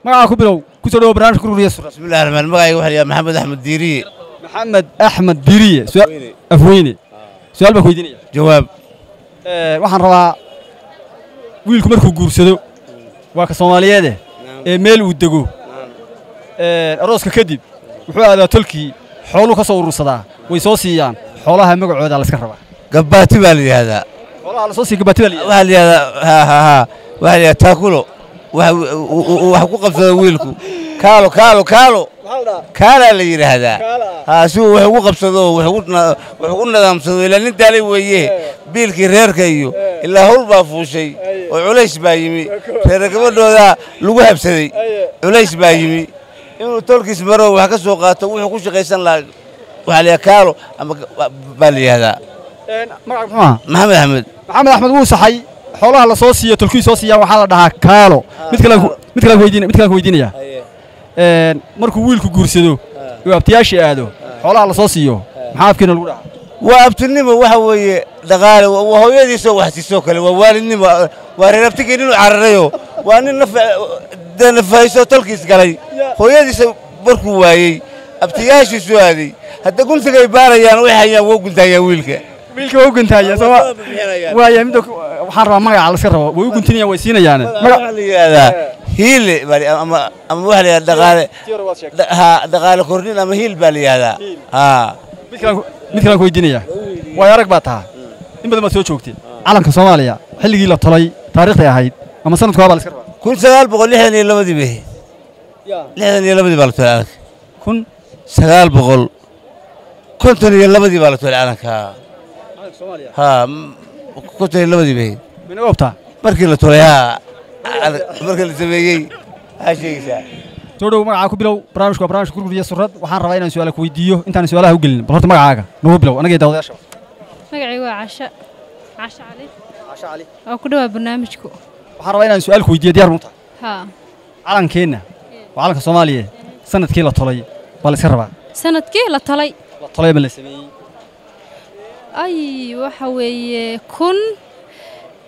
معاكم بلو كسروا برنامج كرة يسر. بسم الله الرحمن الرحيم. مقاي وحيا محمد أحمد ديري. محمد أحمد ديري. سؤال أفويني. سؤال بكويديني. جواب. waxaan rabaa wiilku markuu guursado waa ka Soomaaliyeed meel uu dago arooska kadib wuxuu aadaa tolkii xoolo ka soo urursadaa way soo siiyaan xoolaha magacooda la iska rabaa gabaati baa la yiraahdaa xoolaha la soo siiyo gabaati baa la yiraahdaa waxa la taakulo wax ku qabsada wiilku kaalo kaala la yiraahdaa si wax ugu qabsado wax ugu nidaamsado ilaa nin daalay weeye biilkii reerka iyo ilaa hawl baa fuushay oo culays baa yimi reer gabadhooda lagu habsaday culays baa yimi inuu tolkiis maro wax ka soo qaato wuxuu ku shaqaysan lahaa waxa la kaalo ama baa la yiraahdaa maxamed axmed wuu saxay xoolaha la soo siiyo tolkii soo siiyaan waxa la dhahaa kaalo mid kale weydiinaya markuu wiilku guursado oo abtiyaashii aado xoolaha la soo siiyo maxaa afkiina lagu dhahaa waa abtinimo waxa weeye dhaqaale waa hooyadiisa wax siisoo kale waa waalidnimo waa reer abtigii inuu cararayo waa nin nafayso tolkiis galay hooyadiisa markuu waayey abtiyaashiisu aaday hadda guntigay baarayaan way hayaan wuu guntaayaan wiilka wuu guntaaya soo waaya mid waxaan rabaa magaca la iska rabo way u guntinayaan way siinayaan magaca la yiraahdaa hiil bari ama waxa la yiraahdaa dhaqaale kordhin ama hiil baa la yiraahdaa mid kale weydiinaya way arag baa tahay in badan ma soo joogtay calanka Soomaaliya xilligii la talay taariikhda ahayd ama sanadku waa la iska rabaa 1962 baa 62 baa la talay 1952 baa la talay calanka Soomaaliya كنت لودي به من وقتها markii la tolay markii la sameeyay haashaysa soo magacaaga ku bilow barnaamijka gurguriya surrad waxaan rabaa inaan su'aalo ku weydiiyo intaan su'aalaha u gelin bal horta magacaaga noo bilow anaga daawadayaasha magacaygu waa Caasha Ali oo ku dhawaad barnaamijku waxaan rabaa inaan su'aal ku weydiiyo diyaar ma tahay calankeena waa calanka Soomaaliya sanadkii la tolay bal iska rabaa sanadkii la tolay ma la sameeyay أي وحوي كن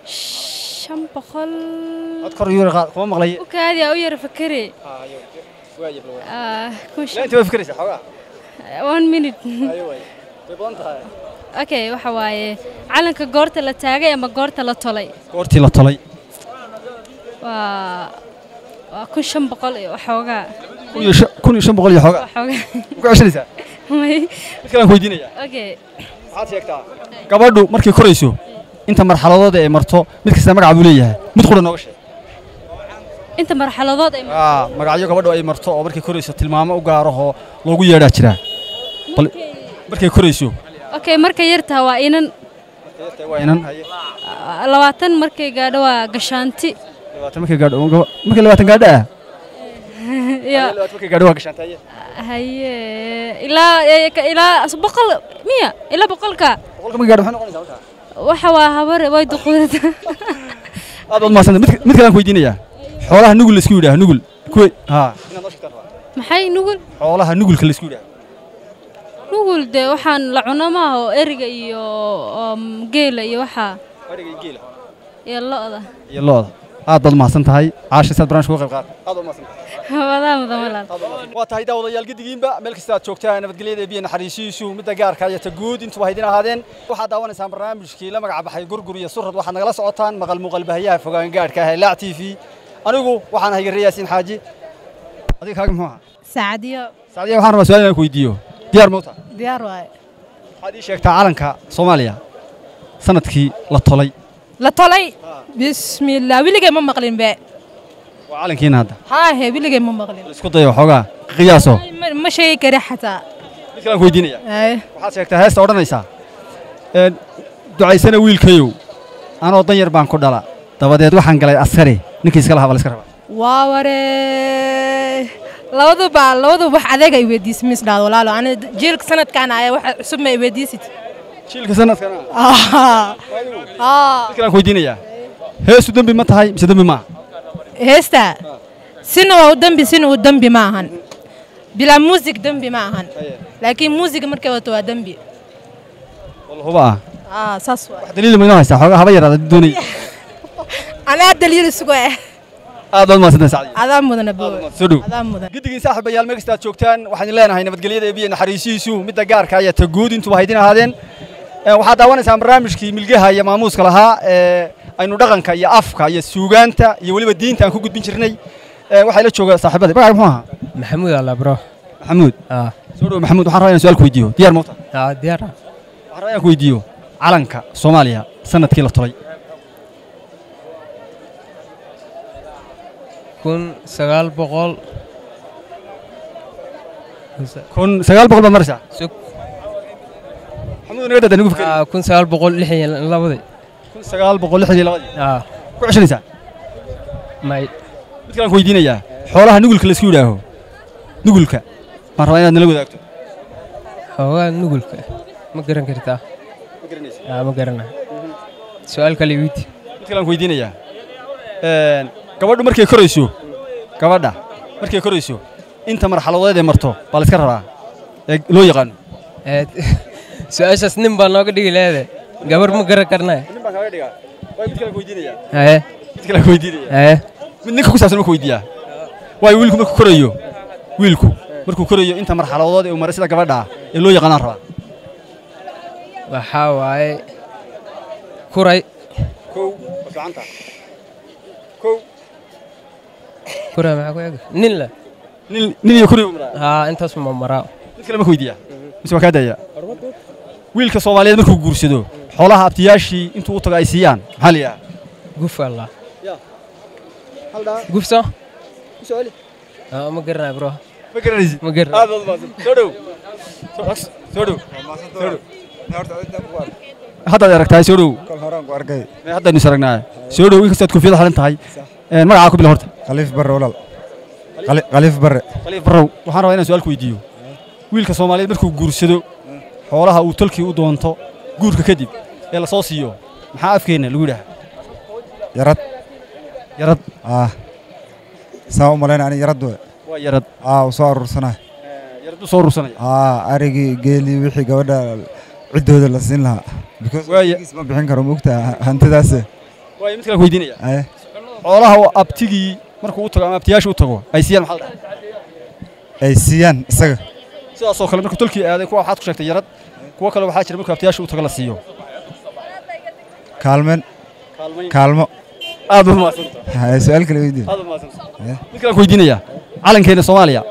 شنبخل أذكر يورغ كم مغلي وكادي أو يرفكري كوش لا أنت ما فكرت حاجة 1 minute أوكي وحوي علنك جورت اللي تاجي أما جورت اللي طلي كن شنبخل وحوجا كن شنبخل يحوجا وعشرين ساعة كلام كويدين يا أوكي gabadhu markay korayso inta marxaladood ay marto mid kasta magac uu leeyahay mid qura nooga sheeg inta marxaladood ay magacyo gabadhu ay marto oo markay korayso tilmaamo u gaar ah loogu yeedhaa jira bal markay korayso okay markay yartaa waa inan 20 markay gaadho waa gashaanti 20 markay gaadho markay 20 gaadho يا markay gaadho waa gashaantaye haye ilaa boqol miya ilaa boqolka ma gaadho waxaan noqonaysaa waxa waa habar way duqoodada aad ma san mid kale aan weydiinaya xoolaha nugul isku yiraahdo nugul kuway inaad noo sheegtaa maxay nugul xoolaha nugulka la isku yiraahdo nugul de waxaan la cuno ma oo eriga iyo geela iyo waxa eriga iyo geela iyo looda aad ma san tahay caasha sad barnaamijka qayb qaad aad ma san waa tahay daawadayaal gidigiinba meel kasta aad joogtaan nabadgelyada biyo naxariisiisu midda gaarka ah ta guud intuu haydin ahaadeen waxa daawanaysaan barnaamijkii la magac baxay gurguriya surrad waxaad nagala socotaan maqal muuqaal bahayaha fogaan gaarka ah Laac TV anigu waxaan ahay Yaasiin Xaaji adiga kaaga muxuu Saadiyo waxaan rabaa su'aal inaan ku weydiiyo diyaar ma tahay diyaar waay waxaad ii sheegtaa calanka Soomaaliya sanadkii la tolay bismillah wiligay ma maqlin baa وعلنكين هذا هي بيلقي مو مغلين اسكو ضيو خوغا قياسو ما شيء كره حتى midkaan ku weydiinaya waxaad sheegtaa heesta odhanaysaa ducaysana wiilkayow anoo dan yar baan ku dhala dabadeed waxaan galay askari ninkii iska lahaa bal iska rabaa waa ware labaduba wax adeeg ay weydiisay misdaad walaalo ana jiilka sanadkan ay wax cusub ma weydiisid jiilka sanadkan midkaan ku weydiinaya heestu dambi ma tahay mise dambi maaha heesta sina waa dambi sina uu dambi ma ahan bila music dambi ma ahan laakiin music markay wato waa dambi والله هو saas waa daliil ma inoo haysta xogaa haba yaraada doonay ana daliil isku aad ma sanad saacid adaan mudana buu adaan mudan gidigii saaxiibayaal meel kasta joogtaan waxaan leenahay nabadgelyada ee biyo naxariisiisu midda gaarka ah ta guud intuu haydin ahaadeen waxa daawanaysan barnaamijkii milgaha iyo maamuuska lahaa aynu dhaqanka iyo afka iyo suugaanta iyo waliba diinta aan ku gudbin jirnay waxay la jooga saaxiibada magaca muxuu ahaa maxamuud alla bro maxamuud soo dhaw maxamuud waxaan rabaa inaan su'aal ku weydiiyo diyaar moota diyaar waxaan rabaa inaan ku weydiiyo calanka Soomaaliya sanadkii la tolay 1900 baa maraysaa maxamuud naga dadanigu fikir 1962 ku ceshanaysaa may mid kale aan ku weydiinayaa xoolaha nugulka la isku yidhaaho nugulka waan rabaa inaad nala wadaagto xoolaha nugulka ma garan kartaa ma garanaa su'aal kale weydi mid kale aan ku weydiinayaa gabadhu markay korayso inta marxaladeed ee marto baa la iska rabaa ee loo yaqaano su'aashaas nin baa nooga dhigi leedahay gabar ma garan karnaa nin baan kaaga dhigaa way mid kale aan ku weydiinayaa mid kale aan ku weydiinayaa mid ninka ku saabsan ma ku weydiiyaa waayo wiilku markuu korayo inta marxaladood ee uu maray sida gabadha ee loo yaqaanaan rabaa waxaa waaye kuray fiicanta kuray maxaa ku eeg nin iyo kuray intaas ma maraa mid kale ma ku weydiiyaa mise waa kaa daaya wiilka Soomaaliyeed markuu guursado xoolaha abtiyaashii intuu u tago ay siiyaan maxaa la yidhaha guf Allah halda gufso su'aali ma garanaa bro ma garanaysid ma garan aad soo dhow hadda aragtay soo dhow kal horaan ku arkay ma hadda nus aragnaa soo dhow inkastoo aad koofiyad xalan tahay magaca ku bil horta khaliif barre walaal khaliif barre waxaan rabaa inaan su'aal ku weydiiyo wiilka Soomaaliyeed markuu guursado xoolaha uu tolkii u doonto guurka kadib ee la soo siiyo maxaa afkeena lagu yiraahdaa yarad saa u malayn ani yarad waa yarad soo urursanaa yarad soo urursanaya arigi geeli wixii gabadha ciddooda la siin lahaa because ma bixin karo mugta hantidaas way mid kale ku weydiinaya xoolaha abtigii markuu u tago ama abtiyaashu u tago ay siiyaan maxaa la dhahaa ay siiyaan isaga sidaas oo kale markuu tolkii aaday kuwa waxaad ku sheegtay yarad kuwa kale waxaa jira markuu abtiyaashu u tago la siiyo kaalmo aad u maasantahay su'aal kale weydiin aad u maasantahay mid kale ku weydiinaya calankeena Soomaaliya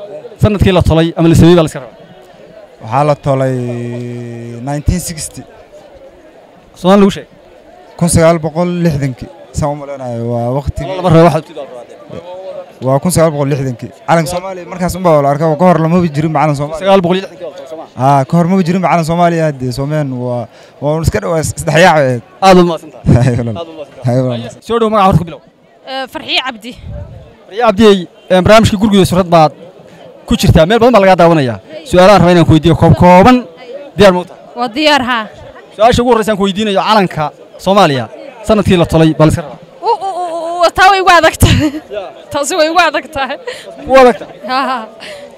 sanadkii la tolay ama la sameeyay baa la iska rabaa waxaa la tolay 1960 Soomaaliya lagu sheegay 1960 soo maleenayo waa waqti laba raba waxa ku daawaday waa 1960 calanka Soomaaliya markaas un baa la arkay ka hor lama jirin calan Soomaaliya 1960 ka hor ma jirin calan Soomaaliya hadda Soomaan waa iska dhawaas saddex yaac aad u maasantahay soo dhow magaca horta bilow farxiye cabdi barnaamijka guriga surad baad ku jirtaa meel badan baa laga daawanaya su'aalahan rabaa inaan ku weydiiyo kooban diyaar moota waa diyaar ha su'aasha ugu horreysa aan ku weydiinayo calanka Soomaaliya sanadkii la tolay baa la iska rabaa taa way ugu adagtahay taasi way ugu adagtahay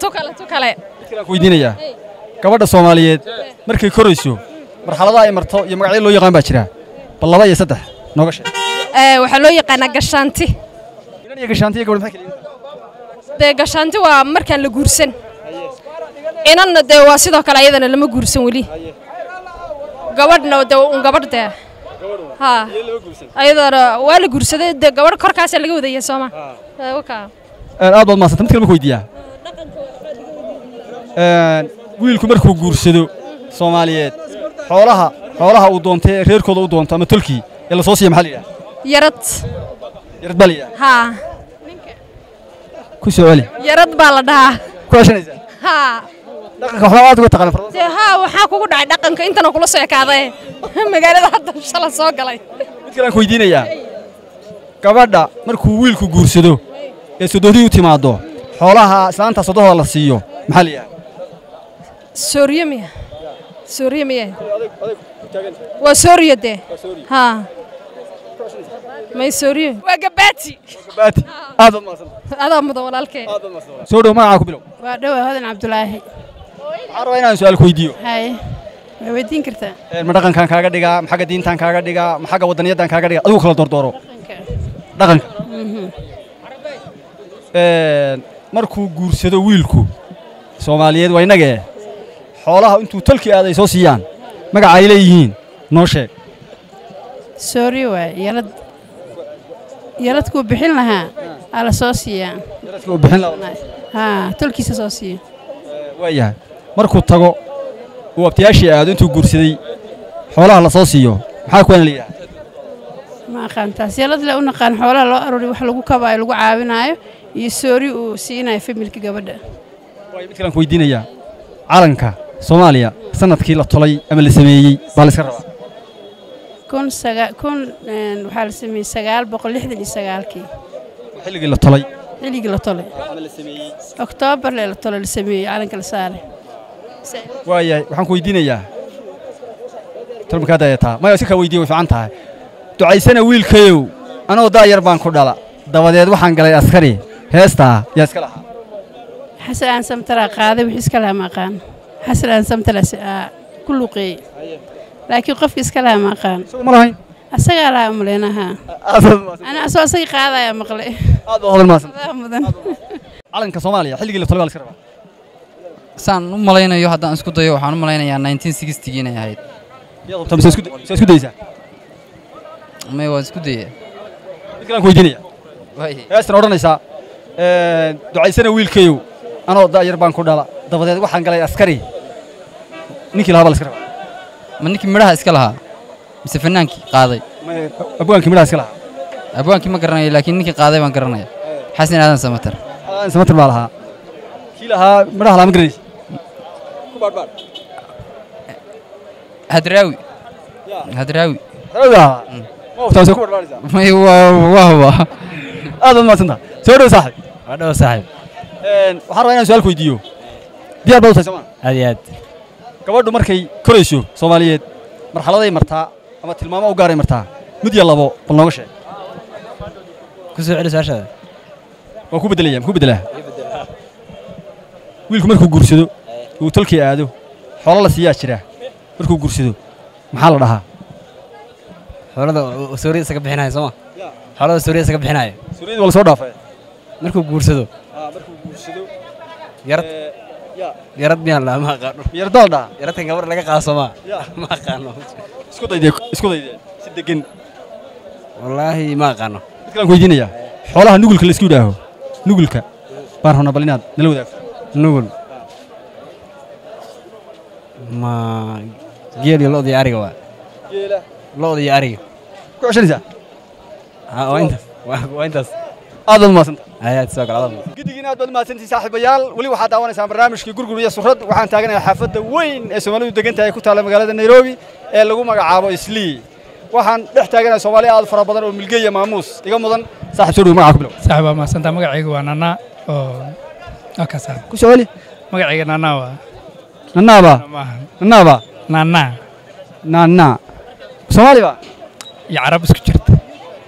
tu kale aan ku weydiinayaa gabadha Soomaaliyeed markay korayso marxaladaha ay marto iyo magacyada loo yaqaan baa jira bal 2 iyo 3 nooga sheeg waxa loo yaqaanaa gashaanti iyo gashaanti gabadha maxay kale gashaanti waa markaan la guursan inanna waa sidoo kale ayadana lama guursan wali gabadhna gabadha ayadana waa la guursaday gabadh korkaas laga wadayay Soomaa aad baad maasanta mid kale ma ku weydiiyaa wiilku markuu guursado Soomaaliyeed xoolaha uu doontay reerkooda u doonto ama tolkii ee la soo siiyo maxaa la yiraahdaa yarad baliya ku soo celi yarad baa la dhahaa ku ashanaysa dhaqanka waxa aad uga taqaan farda waxaa kugu dhacay dhaqanka intana kula soo ekaaday magaalada hadda shala soo galay mid kale aan ku weydiinayaa gabadha markuu wiilku guursado ee sodohdii u timaado xoolaha islaanta sodohda la siiyo maxaa la yiraahdaa Sooriyamiya waa Sooriyade may Sooriyo waa gabaati aad mudan walaalkay soo dhow magaca ku bilow waa dhaw Hadan Cabdulaahi waxaan rabaa inaan su'aal ku weydiiyo ma weydiin kartaa ma dhaqankan kaaga dhigaa ma xagga diintan kaaga dhigaa ma xagga wadaniyadan kaaga dhigaa adigu kala doordooro dhaqanka markuu guursado wiilku Soomaaliyeed waa inaga xoolaha intuu talkii aaday soo siiyaan magaca ay leeyihiin noo sheeg sorry waa yarad ku bixin lahaa ala soo siiyaan yarad ku bixin lahaa ha talkiisa soo siiyo waayahay markuu tago uu abtiyaashii aado intuu guursaday xoolaha la soo siiyo maxaa ku leeyahay ma aqaantaas yarad la u naqaan xoolaha loo aroori wax lagu kabaayo lagu caawinayo iyo sorry uu siinayo familka gabadha way mid kale ku weydiinaya calanka Soomaaliya sanadkii la tolay ama la sameeyay baa la iska rabaa waxaa la sameeyay 969kii xilligii la tolay ama la sameeyay October la tolay la sameeyay calanka la saaray waayahay waxaan ku weydiinayaa tarmakaada ayata ma iska weydiiyo way fiican tahay ducaysana wiilkayow anoo daayar baan ku dhala dabadeed waxaan galay askari heesta yaa iska lahaa xasan aan samtara qaaday wixii iska lahaa ma aqaan xasan aan samtara kullu qey laakiin qofka iska lahaa ma aqaan soo ma lahayn asaga laa umleenaha ana asoo asay qaadaya maqlay aad oo hadal maasan calanka Soomaaliya xilligii la tolay baa la iska rabaa saan u malaynayo haddaan isku dayo waxaan u malaynayaa 1960 inay ahayd iyadoo tamsa isku daysa ma waa isku dayay mid kale ku weydiinaya heestan oranaysa ducaysana wiilkayow anoo daayar baan ku dhala dabadeed waxaan galay askari ninkii lahaa baa la iska rabaa ma ninkii midhaha iska lahaa mise fanaankii qaaday abwaankii midhaha iska lahaa abwaankii ma garanayo laakiin ninkii qaaday baan garanaya xasan aadan samatar baa lahaa kii lahaa midhaha lama garanaysa ku baadbaad hadraawi ma waqtaas ku baadbaadaysa may waa aad ma santa soo dhow saaxib waxaan rabaa inaan su'aal ku weydiiyo diyaar baad u tahay Soomaaliya aad iyo aad gabadhu markay korayso Soomaaliyeed marxaladay martaa ama tilmaamo u gaaray martaa mid iyo labo bal nooga sheeg ku soo celi su'aashaada waa ku bedelaa wiilku markuu guursado uu talkii aado xoolo la siiyaa jira markuu guursado maxaa la dhahaa xoolada Suuriya isaga bixinaya Soomaa xoolada Suuriya isaga bixinaya Suuriya wala soo dhaafay markuu guursado yarad miyaa la ma aqaano yaradalda yaradkan gabar laga qaasoma ma aqaano isku dayde si degan wallahi ma aqaano mid kale ku weydiinaya xoolaha nugulka la isku dhaaho nugulka baan rabnaa bal inaad nala wadaagto nugul ma geel iyo lo'da iyo ariga waa geela lo'da iyo ariga ku ceshanaysaa waa intaas aad baad maasanta ayaad soo galada gidigiina aad baad maasantii saaxiibayaal wali waxaad daawanaysaan barnaamijkii gurgur iyo surrad waxaan taaganahay xaafadda weyn ee Soomaalidu degan tahay ku taala magaalada Nairobi ee lagu magacaabo Islii waxaan dhex taaganahay Soomaali aad fara badan oo milgeeya maamuus iga mudan saaxiib soo dhow magaca ku bilow saaxiib waa maasanta magacaygu waa Nana oo akasa ku soo wali magacayga Nana waa Nana Soomaali ba iyo Arab isku jirta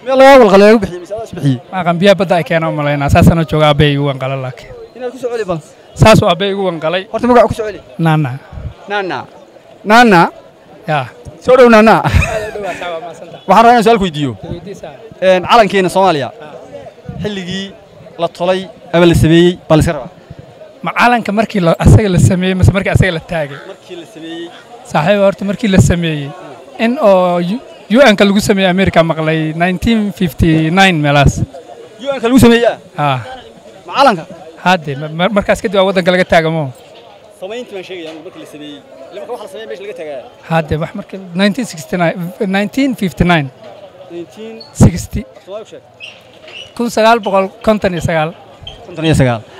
meel laga wal qaleeyo bixiyay misaal bixiyay ma qambiya badda ay keenay malaynaa saasana jooga abay ugu wanqalay laakiin inaad ku soo celi bal saas oo abay ugu wanqalay horta magaca ku soo celi Nana ya soo dhow Nana waxaan rabaa inaan su'aal ku weydiiyo calankeena Soomaaliya xilligii la tolay ama la sameeyay bal iska rabaa ma calanka markii asaga la sameeyay mise markii asaga la taagay markii la sameeyay saaxiib horta markii la sameeyay in oo UN ka lagu sameeyay America maqlay 1959 meelaas UN ka lagu sameeyay ma calanka hadde markaas kadib wadanka laga taagamo samayntii baan sheegay markii la sameeyay marka wax la sameeyay meesha laga tagay hadde wax markii 1959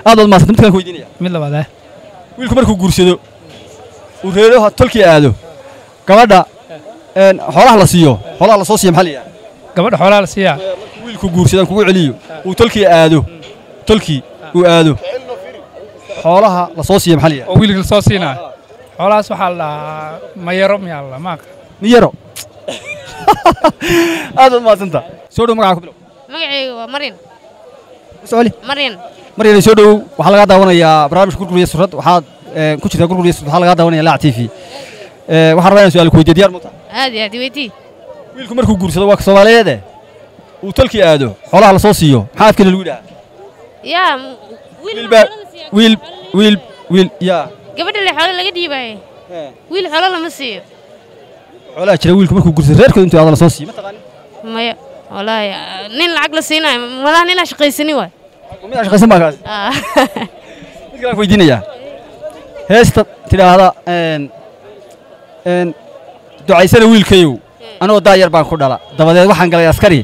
aad baad maasanta mid kale ku weydiinaya mid labaad wiilku markuu guursado uu reeraha tolkii aado gabadha xoolaha la siiyo xoolaha la soo siiyo maxaa la yiraahdaa gabadha xoolaha la siiyaa wiilku guursadan kugu celiyo uu tolkii aado xoolaha la soo siiyo maxaa la yiraahdaa oo wiilka la soo siinaa xoolahaas waxaa la mayaro miyaa la maaqa miyaro aad baad maasanta soo dhow magaca ku bilow magacaygu waa Marin Soomaali Marin soo dhow waxa laga daawanayaa barnaamijka gurgur iyo surrad waxaad ku jirtaa gurgur iyo surrad waxa laga daawanayaa Laac TV waxaan rabaa inaan su'aal ku weydiiyo diyaar ma tahay aad iyo aad weydii wiilku markuu guursado waa Soomaaliyeed uu tolkii aado xoolaha la soo siiyo maxaa afkii lagu yiraahdaa يا ويل يا قبل اللي حوله لقى ديباي ويل حوله لما سير ولا جرى ويلكم markuu gursa reerkooda intuu aad la soo siiyay ma taqaan maya wallahi nin lacag la siinay wala nin shaqaysani way mid shaqaysan ma kaas mid kale weydiinaya heesta tiraahda ducaysana wiilkayow anoo daayar baan ku dhala dabadeed waxaan galay askari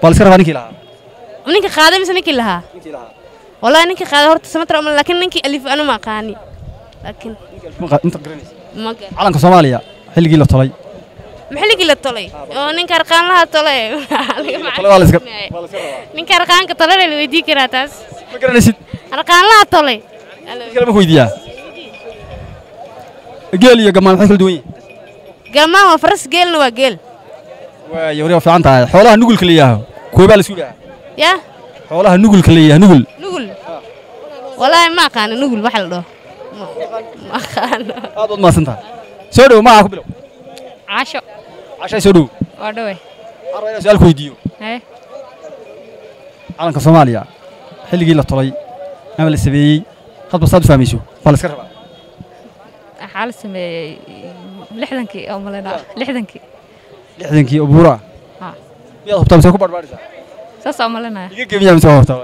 bal iska rabaa ninkii lahaa ninka qaaday mise ninkii lahaa wallahi ninkii qaaday horta samatra ma laakiin ninkii alif anu ma qaani laakiin inta garanaysa calanka Soomaaliya xilligii la tolay maxalligii la tolay oo ninka arqaan laha tolay ninka arqaanka tolay la weydii karaa taas ma garanaysid arqaan laha tolay kala ma weydiiyaa geel iyo gamaan waxay kala duwan yihiin gamaan waa faras geelna waa geel waa yawriyo fiican tahay xoolaha nugulka leeyahay kuwa la isku dhaha ya xoolaha nugulka leeyahay nugul wallahi ma aqaan nugul waxa la dhaho ma aqaan aad ma santaa soo dhaw ma ku bilow عاشو soo dhaw waa dhaway arayna su'aal ku weydiiyo calanka Soomaaliya xilligii la tolay ama la sameeyay hadba saad fahmayso bal iska rabaa xal sameeyay 60kii oo malena 60kii buura ha miyaad hubtaa mise ku barbaaraysaa saas oo malena iga geemiyaa mise hubtaa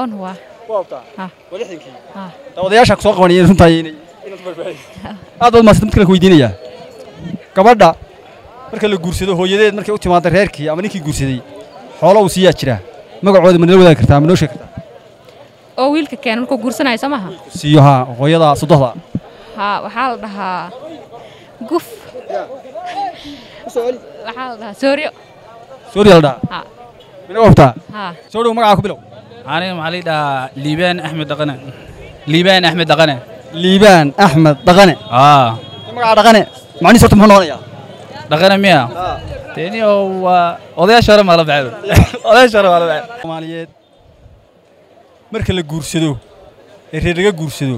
on waa hubtaa ha 60kii ha dawadayaasha ku soo qabanayeen runtaa inaad barbaaraysaa aad ma mid kale ku weydiinaya gabadha marka la guursado hooyadeed markay u timaado reerkii ama ninkii guursaday xoolo uu siiyaa jira magacooda ma nala wadaagi kartaa ma noo sheegi kartaa oo wiilka keen markuu guursanayo samaha siiyo ha hooyada sodohda ha waxa la dhahaa guf waxaa la dhahaa sooriyo la dhahaa ha mina waftaa ha soo dhaw magaca ku bilow aniga maxaa la dhahaa liibaan axmed dhaqane liibaan axmed dhaqane liibaan axmed dhaqane magaca dhaqane macnihiisu horta muxuu noqonayaa dhaqane miya teeni oo waa odayaasha hore maa la baxay odayaasha hore maa la baxay Soomaaliyeed marka la guursado ee reer laga guursado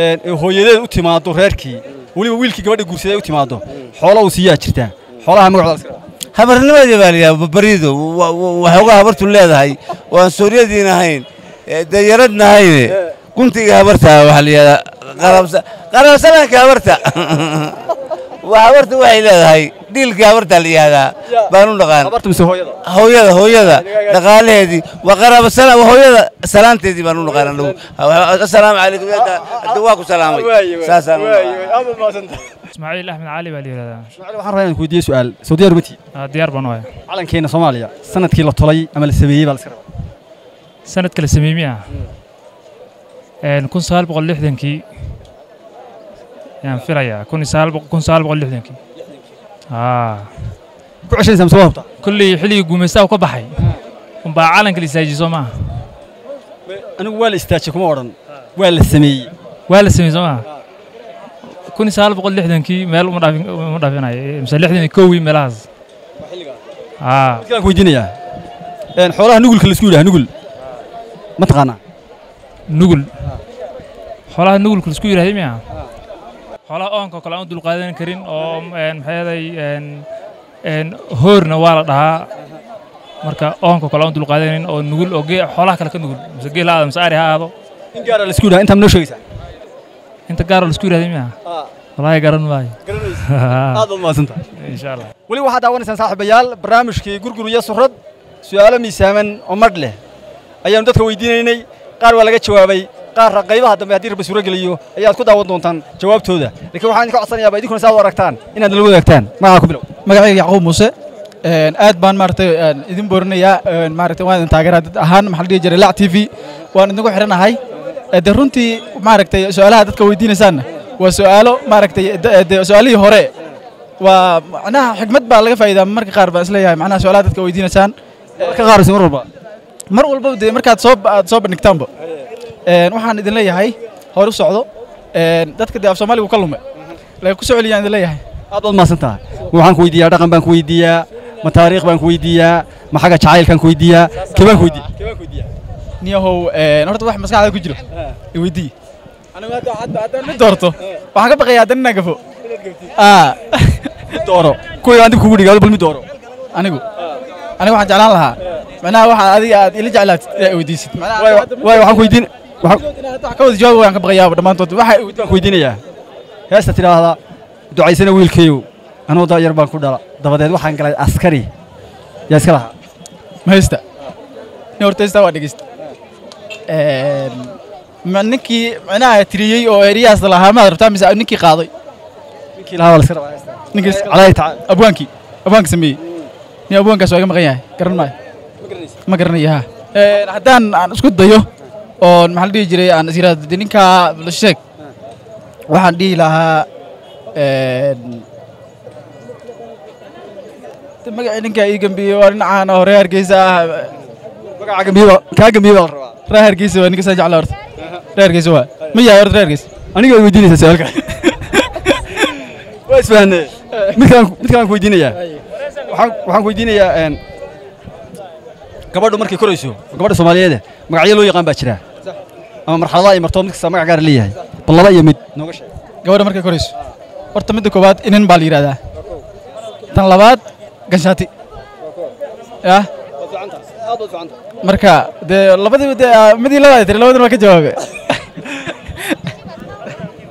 ee hooyadeed u timaado reerkii waliba wiilkii gabadha guursaday u timaado xoolo uu siiyaa jirta xoolaha magacooda iska habarnimadii baa liyaa bariido waxoogaa habartu leedahay waan Sooriyadiin ahayn dayaradna hayne kuntiga habarta waxa la yiraahdaa qarabsanka habarta habartu waxay leedahay dhiilka habarta la yiraahdaa baan u dhaqaan habartu mise hooyada dhaqaalaheedii waa qarabasana hooyada salaanteedii baan u dhaqaan anagu assalaamu calaykum waa ku salaamay saasaan ismaaciil axmed cali baa la yiraahdaa ismaaciil waxaan rabaa inaan ku weydiiyo su'aal soo diyaar mati diyaar baan waay calankeena Soomaaliya sanadkii la tolay ama la sameeyay baa la iska rabaa sanadka la sameeyay miya 1960kii yaan filayaa 1960kii ku ceshanaysaa mise waa hubtaa kulli xilligii guumaystaha ka baxay umbaa calanka la istaajiyay soo maaha anigu waa la istaajiyay kuma odhan waa la sameeyey soo maaha 1960kii meel uma dhaafinayo mise 61kii meelahaas midkaan ku weydiinayaa xoolaha nugulka la isku yidhaha nugul ma taqaanaa nugul xoolaha nugulka la isku yidhahday miya xoolaha oonka kale aan dul qaadan karin oo maxay hoorna waa la dhahaa marka oonka kale aan dul qaadanin oo nugul oo xoolaha kale ka nugul mise geel aad mise ari ha aado in gaar la isku yidhaha inta ma noo sheegaysaa inta gaar la isku yidhahday miya wallahi garan maayo aad u maasanta insha Allah wali waxa daawanaysaan saaxiibayaal barnaamijkii gurgur iyo surrad su'aalo miisaaman oo mad leh ayaan dadka weydiinaynay qaar waa laga jawaabay qaar qaybaha dambe haddii rabbi suura geliyo ayaad ku daawan doontaan jawaabtooda laakiin waxaan idinka codsanayaa idinkuna saad u aragtaan inaad nala wadaagtaan magaca ku bilow magacayga Yacquub Muuse aad baan maartay idin boorinayaa maartay waan taageeraa dad ahaan maxaa la dhihi jiray Laac TV waan idinku xiranahay runtii maartay su'aalaha dadka weydiinaysaan waa su'aalo maartay su'aalihii hore waa macnaha xigmad baa laga faa'iidaa marka qaar baa isleeyahay macnaha su'aalaha dadka weydiinaysaan marka qaar mar walba markaad soo bandhigtaanba waxaan idin leeyahay hor u socdo dadka af Soomaaliga ka lumay la ku soo celiyaan idin leeyahay aad ma santaa waxaan ku weydiiyaa dhaqan baan ku weydiiyaa ma taariikh baan ku weydiiyaa ma xaga jacaylkan ku weydiiyaa kibaan ku weydiiyaa niyahow horta wax maskaxda ku jiro i weydii aniga hadda mid doorto waxaan ka baqayaa haddana inaan gafo mid dooro kuwii aan dib kugu dhigaado bal mid dooro anigu waxaan jeclaan lahaa معناها واحد هذه اللي جعلت وديست معناها waxaan weydiin wax ka wada jawaab waan ka baqayaa dhamaantood waxa weydiinaya heesta tiraahda ducaysana wiilkayo anoo da yar baan ku dhala dabadeed waxaan galay askari yaa iska lahaa ma heesta ni horta heesta waa dhageysta ninkii micnaha tiriyey oo eriyaas lahaa ma rabtaa mise ninkii qaaday ninkii lahaa wala iska rabaa heesta ninkii calay tacaal abwaanki sameeyey ni abwaankaas waa iga maqan yahay garan maayo ma garanayaa haddaan aan isku dayo oo maxaa la dhihi jiray aan isiraahdo ninka la sheeg waxaan dhihi lahaa magaca ninka ii gambiyey waa dhinacaan oo reer Hargeysa ah magaca gambiyo ka gambiyo la rabaa reer Hargeysa waa ninka soo jecel horta reer Hargeysa waa ma yahay horta reer Hargeysa aniga way weydiinaysaa su'aalka waa isfahanay midkaan ku weydiinayaa waxaan ku weydiinayaa gabadhu markay korayso gabadha Soomaaliyeed magacyo loo yaqaan baa jira ama marxalada ay marto mid kasta magac gaar leeyahay bal laba iyo mid nooga sheeg gabadha markay korayso horta midda koobaad inan baa la yiraahdaa tan labaad ganshaati ya marka de labadii midii labaad tir labadii waa ka jawaabe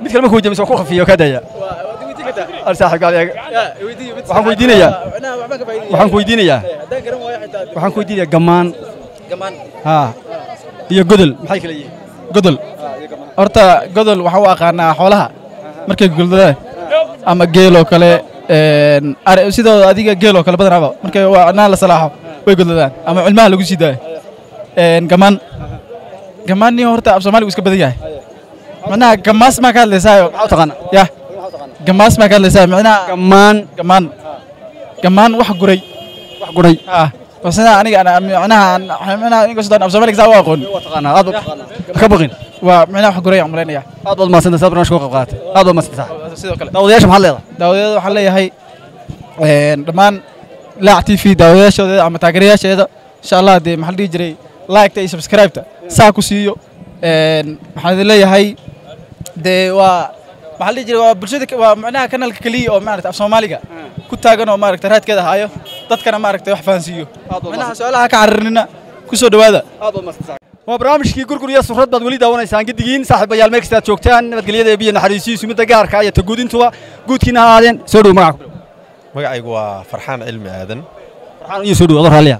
mid kale ma ku weydiiyo ku khafiyo ka daya saaxiib gaal waxaan ku weydiinayaa gamaan ha iyo godol maxay kala yihiin godol horta godol waxa uu aqaanaa xoolaha markay goldadaan ama geel oo kale sidoo adiga geel oo kale badanaba markay waa la salaaxo way goldadaan ama cilmaha lagu sii daayo gamaan ni horta af Soomaaliga iska badan yahay macnaha gamaas ma ka hadlaysaa maxaa taqaana ya gamaas ma ka hadlaysaa macnaha gamaan wax guray wasana aniga macnaha aniga sidaan af Soomaaliga saa u aqoon taqaana aad ka baqin waa macnaha wax guray aan maleynaya aad wad maasanta sabran shaqo qaatay aad wad maasanta sidoo kale daawadayaasha maxaa leedahay daawadayaasha waxaan leeyahay dhamaan Laac TV daawadayaashooda ama taageerayaasheeda insha Allah de maxaa dhihi jiray like iyo subscribe saa ku siiyo waxaan leeyahay de waa maxaa dhihi jiray waa bulshada waa macnaha kanalka kaliya oo maaragtay af Soomaaliga ku taagan oo maaragtay raadkeeda haayo dadkana maaragtay wax fahansiiyo macnaha su'aalaha ka cararnina ku soo dhawaada aad wad maasanta waa barnaamijkii gurgur iyo surrad baad weli daawanaysaan gidigiin saaxiibayaal meel kasta joogtaan nabadgelyada ee biyo naxariisiisu midda gaarka iyo taguudintuba guudkiina aadeen soo dhow magacaygu waa Farxaan Cilmi Aadan farxaan iyo soo dhow adoo raaliya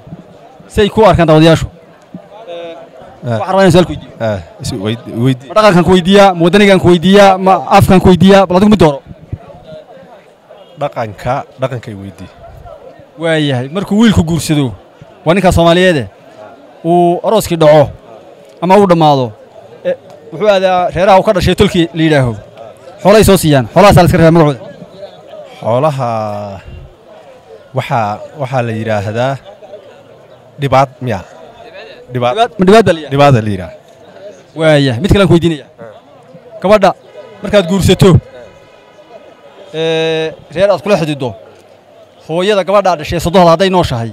say ku arkaan daawadayaashu waxaan rabaa inaan su'aal weydiiyo dhaqankan ku weydiiyaa wadanigan ku weydiiyaa ma afkan ku weydiiyaa bal adigu mid dooro dhaqankay weydii waayahay markuu wiilku guursado waa ninka Soomaaliyeed uu arooskii dhaco ama uu dhamaado wuxuu aadaa reeraha uu ka dhashay tolkii la yiraaho xoolay soo siiyaan xoolahaas la iska reebaa magacooda xoolaha waxa la yiraahdaa dhibaad miya dhibaad la yiraahdaa waayahay mid kale aan ku weydiinaya gabadha markaad guursato reer aad kula xidido hooyada gabadha dhashay sodohda haday nooshahay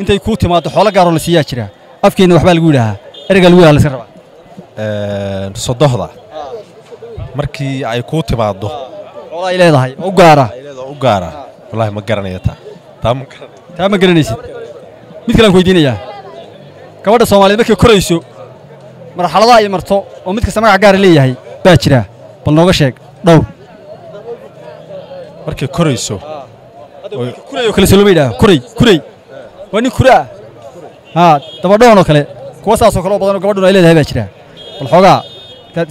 intay ku timaado xoolo gaar oo la siiyaa jira afkeena waxba lagu yiraahaa erga lagu yiraahdaa la iska rabaa sodohda markii ay ku timaado xoolo ay leedahay u gaara wallahi ma garanayo taa ma garanaysid mid kale aan ku weydiinayaa gabadha Soomaaliyeed markay korayso marxalada ay marto oo mid kasta magac gaar leeyahay baa jira bal nooga sheeg dhowr markay korayso kuray oo kale soo leeyahay kuray waa nin kuraa dabadhoon oo kale kuwa saas oo kale badan oo gabadhu ay leedahay baa jira bal xogaa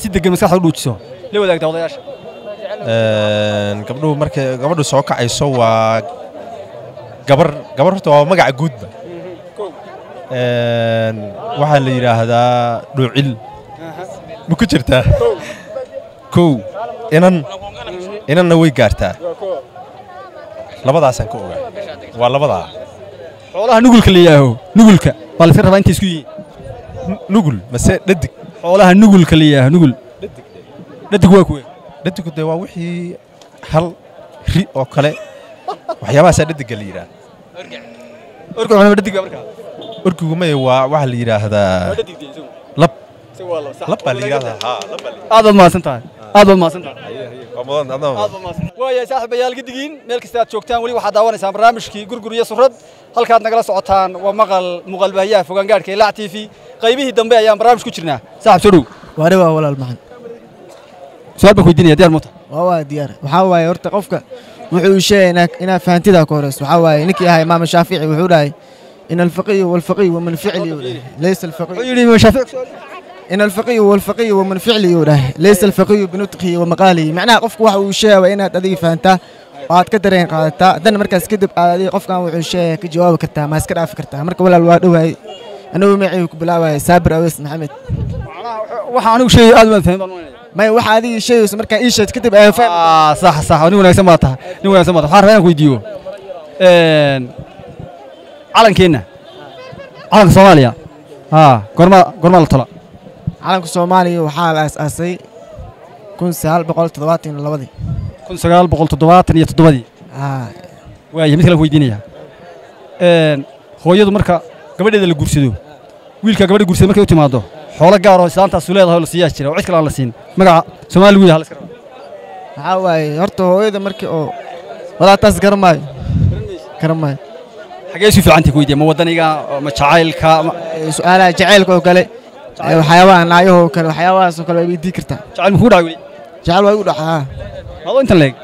si degan maskaxda u dhuujiso la wadaagta odayaasha gabadhu markay gabadhu soo kacayso waa gabar horta waa magac guudba waxa la yiraahdaa dhuucil ma ku jirtaa inanna way gaartaa labadaasaan ka ogaa waa labadaa xoolaha nugulka la yiraaho nugulka baa la iska rabaa inta isku yihiin nugul mase dhadig xoolaha nugulka la yiraaho nugul dhadig waa kuwe dhadigu de waa wixii hal ri oo kale waxyaabahaas dhadiga la yiraahdo orku waxna dhadig markaa orkigu ma waxa la yiraahdaa lab baa la yiraahdaa aad baad maasantahay ويا صاحب يال قدقين ملك استاد شوكتان ولي واحد داوان إنسان برنامج كي قرقرية سرد هل كانت نقل صعطان ومقل بهيا فوقان قال كي لاعتي في قيبيه الدنبي أيام برنامج كشرنا صاحب شنو واروا ولا المحن سؤال بكو الدنيا ديار موت waa diyaar waxa waaye horta qofka wuxuu sheegay ina fahantiida ku horeys waxa waaye ninkii ahaa imaam shaafici wuxuu dhahay in al-faqih wal-faqih wa min fi'li laysa al-faqih yiri imaam shaafici in al-faqih wal-faqih wa min fi'li laysa al-faqih bi nutqihi wa maqalihi macnaha qofku waxa uu sheegay inaad adiga fahantaa oo aad ka dareen qaadataa haddana markaas kadib aad qofkan wuxuu sheegay ka jawaab kartaa ma iska dhaafi kartaa marka walaal waa dhawaay anigu magacaygu ku bilaabay saabir aweys maxamed waxa anigu sheegay aad ma fahmin ما واحد هذه شيء وسمر كان إيش كتب فاهم صح ونقول لك سمعتها نقول لك سمعتها حار رأيك فيديو علن كينا علن صوماليا قرما الطلاق علن صوماليا وحال أساسي كن سهل بقول تضواتين اللبدي كن سهل بقول تضواتين يتضواتي ويا مثل الويدينية هو يدو مركا قبل هذا الجورسيدو ويلك قبل الجورسيدو مركا يتمادو حولا قارو سانتا سوليد هو لسياش جرا وعيد كلا لسين مقع سومالي ويل هالسكر عواي هرتو هو إذا مركي أو ولا تاس كرماي حاجة يسوي في عنتي كويدي ما ودني مشاعل كا سؤال جعلك وكله حيوان عيوه كله حيوان سكله بيدي كرتا جعل مفروض عيولي جعل ويقول ها هذا أنت ليك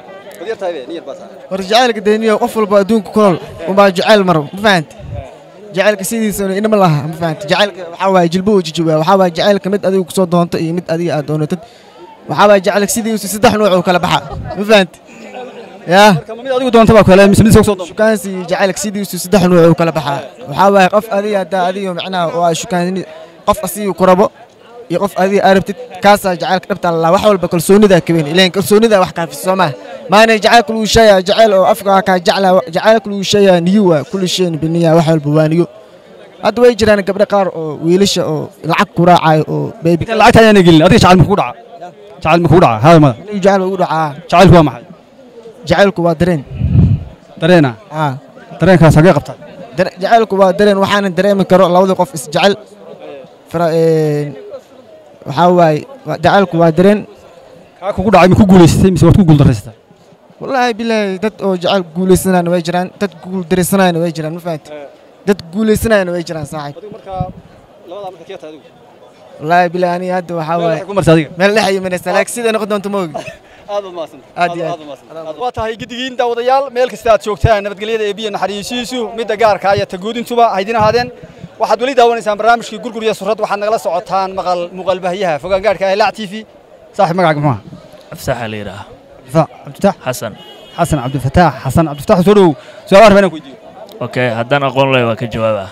ودير تابع نير بس ورجعلك الدنيا قفل بدون كل وما جعل مرة ما فهمت جعلك سيدي سنة إنما الله ما فهمت جعلك وحاول يجلبوه جوا وحاول جعلك مد أدي وكسود دونت مد أدي أدونت وحاول جعلك سيدي وسيدح نوع وكلا بحا ما فهمت يا كم مد أدي ودونت بقى كلام مسمين سوق شو كان سي جعلك سيدي وسيدح نوع وكلا بحا وحاول قف أدي أدي ومعناه وشو كان قف أسي وكربو يقف أدي أربت كاسة جعلك نبت الله وحول بكل سوني ذا كبين إلين كل سوني ذا وحكى في السماء ما أنا جعل كل شيء جعل أفكار جعل كل شيء نيوة كل شيء بالنية وحول بوانيو هذا ويجران قبل قار ويلش العق كراعي بيبي العق هي نقول أدي جعل مخودعة جعل مخودعة هذا ما جعل مخودعة جعل هو محل جعل كوا درين درينا درين كان ساقي قبطة جعل كوا درين وحنا درين من كرو الله وقف جعل فرا وحاوي جعلك وادرين كاكو كودا عيمي كوغوليستي مس وقت كوغول دريستا والله بالله دد او جعل غوليسنان way jiraan dad guul dareysanayn way jiraan ma fahanti dad guuleysanayn way jiraan saaxiib marka labada marka kiyata adigu والله بالله اني هاد waxaa meel dhex iyo minaysa laakiin sida noqon doonto moog aad maasan waa tahay gidigiin daawadayaal meel kasta aad joogtaan nabadgelyada ee biyo naxariisiisu mid gaarka ah ta guudintuba haydina haadeen waxaad wali daawanaysaan barnaamijkii gurguriya surrad waxaad nagala socotaan muuqaal baahiyaha fogaan gaarka ah laac TV صاحب magacaaga muxuu Absax Leera Abdulfatah Xasan Abdulfatah soo dhow su'aal rabaan ku weydiiyo okay haddaan aqoon leeyahay waa ka jawaaba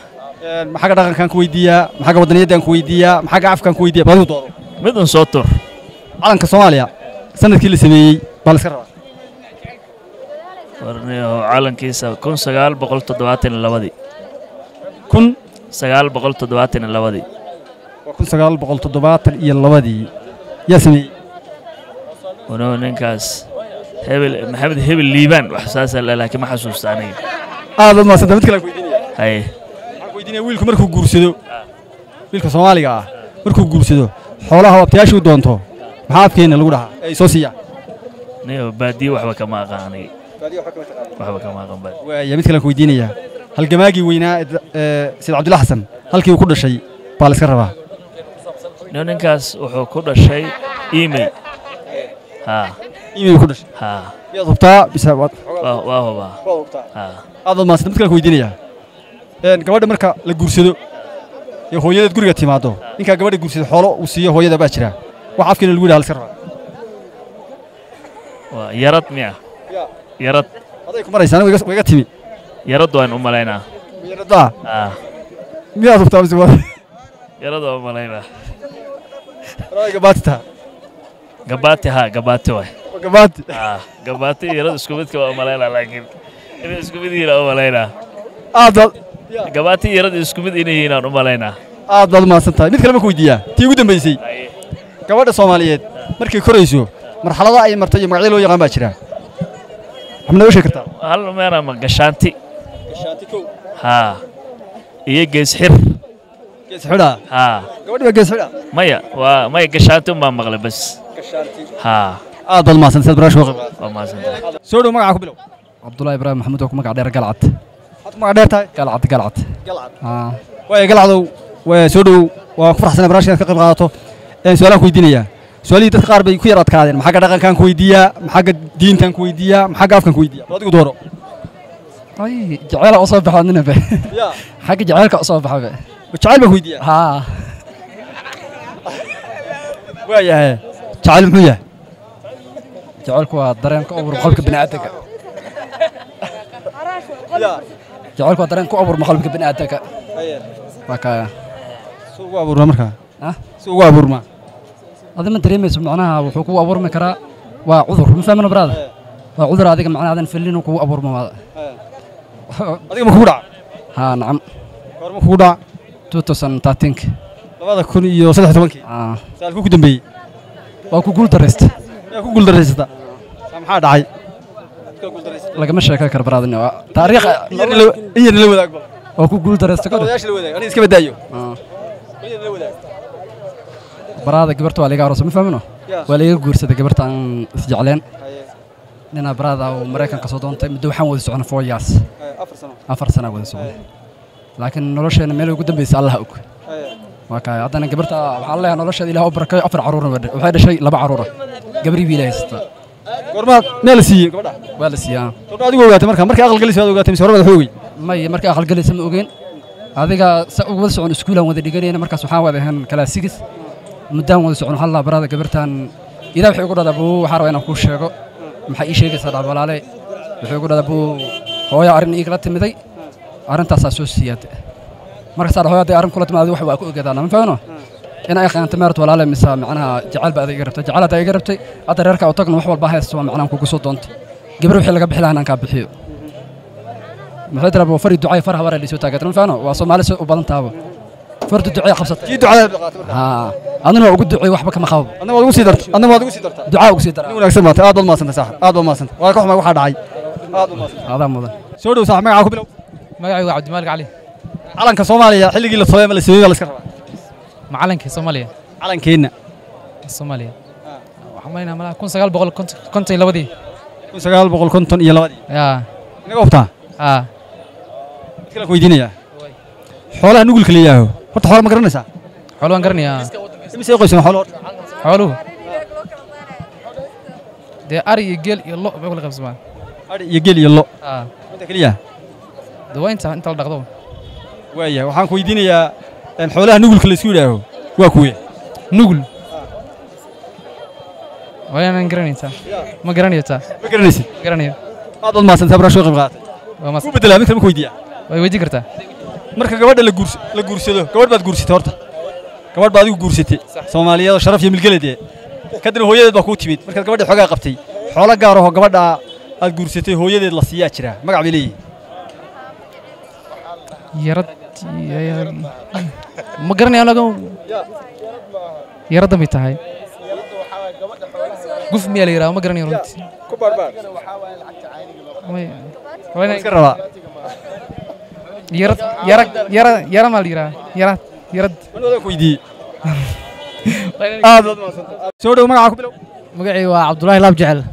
maxaa dhaqankan ku weydiiyaa maxaa wadaniyadan ku weydiiyaa maxaa afkan ku weydiiyaa bal doodo mid un soo tur calanka Soomaaliya sanadkii la sameeyay bal iska rabaa warniyo calankiisa 1972 1972 يا سمي ونو نكاس محمد هبل ليبان وحساس لكن ما حسوس ثاني ما صدقت كلام ويدينيا هاي ويدينيا ويلكم markuu guursado wiilka Soomaaliga ah markuu guursado xoolaha wabtiyaashu doonto maxaa afkeena lagu dhahaa ay soo siiya niyo baadi waxba kama aqaani waxba kama aqaan baadi waa mid kale ku weydiinaya halgamaagii weynaa Said Abdullah Xasan halkii uu ku dhashay baa la iska rabaa ninkaas wuxuu ku dhashay email ku dhashay miyaad hubtaa bisa waa hubaa aad ma sidoo kale ku weydiinaya gabadha marka la guursado iyo hooyadeed guriga timaado ninka gabadha guursado xoolo uu siiyo hooyada baa jira wax afkeena lagu dhaal iska rabaa waa yarad miya yarad aday ku maraysan way ga timi yarad waan u maleynaa yarada miyaad hubtaa bisa yarad waan u maleynaa gabaati gabaati waay gabaati yarad isku midka waa maleynaa laakiin inay isku mid yihiin u maleynaa gabaati yarad isku mid inay yihiin u maleynaa aad baad maasan tahay mid kale ma ku weydiiyaa tii ugu dambeysay gabadha Soomaaliyeed markay korayso marxalada ay martay iyo magacyo loo yaqaan baa jira waxna u sheeg kartaa hal meena ma gashaanti kow iyo gees xir geesxida gabadha geesxida maya waa gashaanti ma maqlay bas aad ma san sad barashka waa ma san soo dhow magaca ku bilow Abdullahi Ibrahim Maxamuud oo ku magac dheer Galcad had ku magac dheer tahay Galcad way galcado way soo dhow waa ku faraxsan barashka ka qayb qaadato su'aalaan ku weydiinaya su'aalihii dadka qaar bay ku yar adkaadeen maxaa dhaqankan ku weydiiyaa maxaa diintan ku weydiiyaa maxaa afkan ku weydiiyaa adigu dooro ay jacayl oo soo baxadina ba ya xaq jacaylka oo soo baxay jacayl ba ku weydiiyaa ha waayahay jacayl muxuu yahay jacaylku waa dareenka oo qalbka bini'aadamka jacaylku waa dareenka oo qalbka bini'aadamka waa ka soo ugu abuurma markaa soo ugu abuurma هذا من تريمس معناها وحكوا أبور مكرا وعذر مفهمنا براد وعذر هذيك معناها هذا نفلين وكوا أبور ما هذيك مخودع ها نعم مخودع 2013 لماذا كون يوصل تمنكي سألكوا كدم بي وكقول درست كقول درست سامحا دعي لقى مش كذا براد إنه تاريخ إيه اللي وداك وكقول درست كذا إيش اللي وداك أنا إسكت بدايو إيه اللي وداك برادة قبرت ولا جارس مفهمنا ولا يقول سيد قبرت عن سجلين لأن برادة ومريكان قصدون مدو حمود سعنا فوياس أفر سنة وذسون لكن نلوش إن ميلو قدام بيسألها أوك وكا عدنا قبرت الله نلوش إذا هو بركة أفر عرورة وهذا شيء لبع عرورة قبري بيلاست قرمات نالسي بالسي طب هذا هو مركا أغلق جلس هذا قاتم سورة الحوي ما مركا أغلق جلس مؤجين هذا سأقول سعون سكولا وذا دقيقين مركا سبحان وذا هن كلاسيكس مدام ولا سعون الله برادة قبرتان إذا بحي يقول هذا أبو حروين أكو شيء محي شيء صار ولا عليه بحي يقول هذا أبو هو يعرن إيقلات مذي عرن تاساسيات مرة صار هو يعرن كل ما ذي وحوا أكو كذا أنا مفهمه أنا أخي أنت مرت ولا عليه مثال معناها جعل بعد يقربتي جعل هذا يقربتي هذا يركع وتقن وحوا الباهي سوا معناها كوكو صوت قبل وحي لقى بحلا هنا كابحيو محيط ربو فريد دعاء فرح ورا اللي سوتها قدرن فانا وصومالي وبلن تابو فرد الدعاء خبصت جي دعاء ها انا اقول دعاء وحبك ما خاب انا ما اقول درت انا ما اقول درت دعاء اقول درت ولا سمعت هذا ما سنت صح هذا ما سنت waa koox ma waxa dhacay هذا mudan soo dhow sax magaca ku bilow magacaygu Cabdi Maalik Cali calanka Soomaaliya xilligii la sameeyay la sameeyay la iska rabaa macalanka Soomaaliya calankeena Soomaaliya waxaan maynaa malaha 1952 1952 yaa inaga waqtaa kala ku weydiinaya xoolaha nugulka leeyahay horta xoolo ma garanaysaa xoolo waan garanayaa imise qoysan xooluhu dee ari iyo geel iyo lo bay kala qabsamaan ari iyo geel iyo lo inta kaliya dawaynta inta la dhaqdo waaya waxaan ku weydiinayaa xoolaha nugulka la isku yiraaho waa kuwee nugul waaya ma garanaysaa ma garanaysaa ma garanaysid garanayo aad ma san sabra soo qayb qaatay ku bedela mid kale ma weydiiyaa way weydiin kartaa marka gabadha la guursado gabadh baad guursatay horta gabadh baad adigu guursatay Soomaaliyeed sharaf iyo milkiiladeed kadib hooyadeed baa ku timid marka gabadha xogaa qabtay xoolo gaar ah oo gabadha aad guursatay hooyadeed la siiyaa jira magac bay leeyihiin yarad ma garanayo anagu yarad ma tahay guf miya la yiraahdo ma garanayo runtii ku barbar way iska rabaa يرى ما ليرا يرد أنا كويدي سودو معك بلو مقعي وعبد الله لاب جعل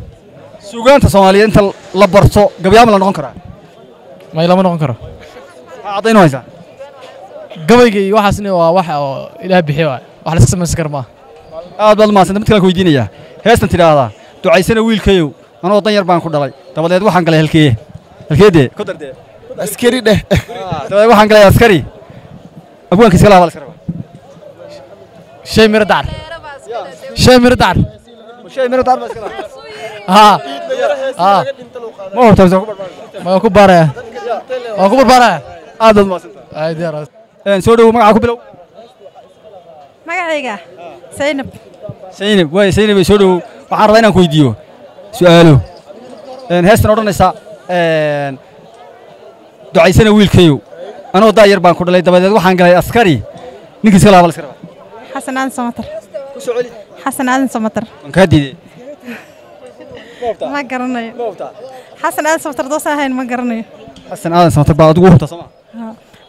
سوقان تصومالي أنت لبرصو قبل يوم لا نقرأ ما يلا ما نقرأ أعطينا هذا قبل يجي واحد سنة واحد إلى بحيوان واحد لسه مسكر ما هذا ما سنت مثل كويديني يا هستن ترى هذا تعي سنة ويل كيو أنا وطن يربان كردلاي طب ده واحد قال هالكيه الكيه كدر ده askari dheh taday waxaan galay askari abwaankiis kala hadal karaba shay mir dar ma horta ma ku baraya aad ma ay diyaar soo dhow magaca ku bilow magacayga Zainab way Zainab soo dhow waxaan rabaa inaan ku weydiiyo su'aalo heestan odhanaysa ducaysana wiilkayow anoo daayar baan ku dhalay dabadeed waxaan galay askari ninkiisa la hadal karaba Xasan Aadan Samatar ku soo celi Xasan Aadan Samatar waan ka diiday ma garanayo Xasan Aadan Samatar doo saahayn ma garanayo Xasan Aadan Samatar baa adigu hubta Soomaa